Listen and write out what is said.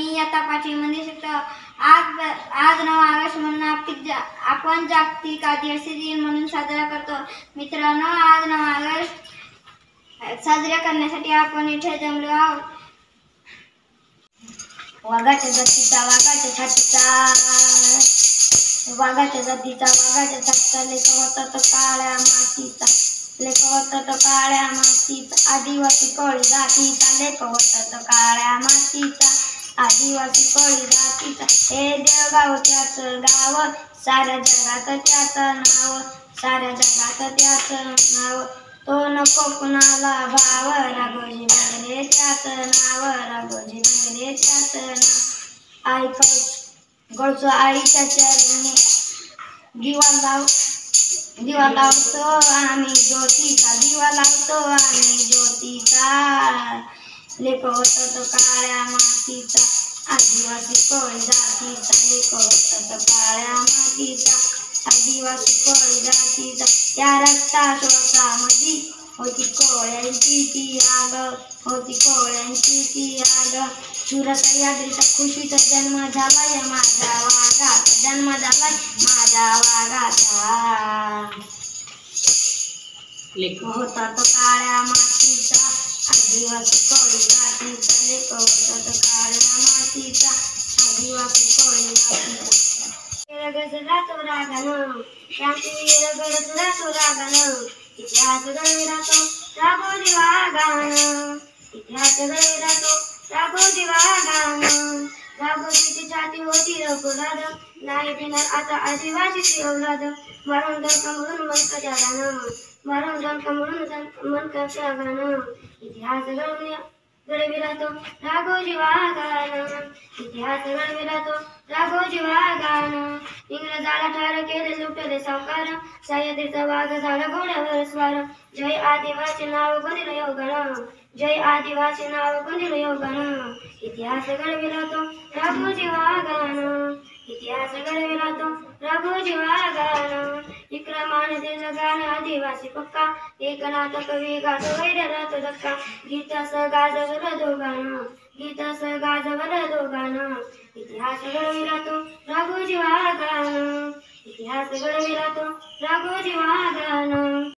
मी इयत्ता 5वी मध्ये शिकतो. आज 9 ऑगस्ट म्हणून आपण जागतिक आदिवासी दिन म्हणून साजरा करतो. मित्रांनो, आज 9 ऑगस्ट साजरा करण्यासाठी आपण इथे जमलो आहोत. वाघाच्या जातीचा वाघाच्या छातीचा, वाघाच्या जातीचा वाघाच्या छातीचा, लेख होता तो काळ्या मातीचा, लेख होता तो काळ्या मातीचा, आदिवासी कोळी जातीचा, लेख होता तो काळ्या मातीचा, आदिवासी कोळी जातीचा. हे देवगाव त्याच गाव, साऱ्या जगात त्याच नाव, साऱ्या जगात त्याच नाव. तो नको कुणाला भाव, राघोजी भांगरे त्याच नाव, राघोजी भांगरे त्याच नाव. आई गळसो आईच्या चरणी दिवा लावतो आम्ही ज्योतीचा, दिवा लावतो आम्ही ज्योतीचा, लेख होता तो काळ्या मातीचा, आदिवासी कोळी जातीचा, लेख होता तो काळ्या मातीचा, आदिवासी कोळी जातीचा. या रक्ताश्वासामध्ये होती कोळ्यांची ती आग, होती कोळ्यांची ती आग. शूर सह्याद्रीचा खुशीचा जन्म झालाय माझ्या वाघात, जन्म झालाय माझ्या वाघाचा, लेख होता तो काळ्या मातीचा, आदिवासी कोळी जातीचा, लेख होता तो काळ्या मातीचा, आदिवासी कोळी जातीचा. गजला तो रागानं, क्रांतीवीर गरजला तो रागानं, इतिहास घडविला तो राघोजी वाघानं, इतिहास घडविला तो राघोजी वाघानं. राघोजीची छाती होती रघुनाथ, नाही देणार आता आदिवासीची औलाद, मारून डंका म्हणून मनका जगानं, मारून डंका म्हणून मनका जगानं. इतिहास घडविला तो राघोजी वाघानं, इतिहास घडविला तो राघोजी वाघानं. इंग्रजाला ठार केले लुटले सावकार, सह्याद्रीचा वाघ झाला घोड्यावर स्वार. जय आदिवासी नाव गुंदिल योगानं, जय आदिवासी नाव गुंदिल योगानं. इतिहास घडविला तो राघोजी वाघानं, इतिहास घडविला तो राघोजी वाघानं. विक्रमाने दिलं गाणं आदिवासी पक्का, एकनाथ कवी गातो वैरात धक्का, गीतास गाजवलं दोघानं, गीतास गाजवलं दोघानं. इतिहास घडविला तो राघोजी वाघानं, इतिहास घडविला तो राघोजी वाघानं.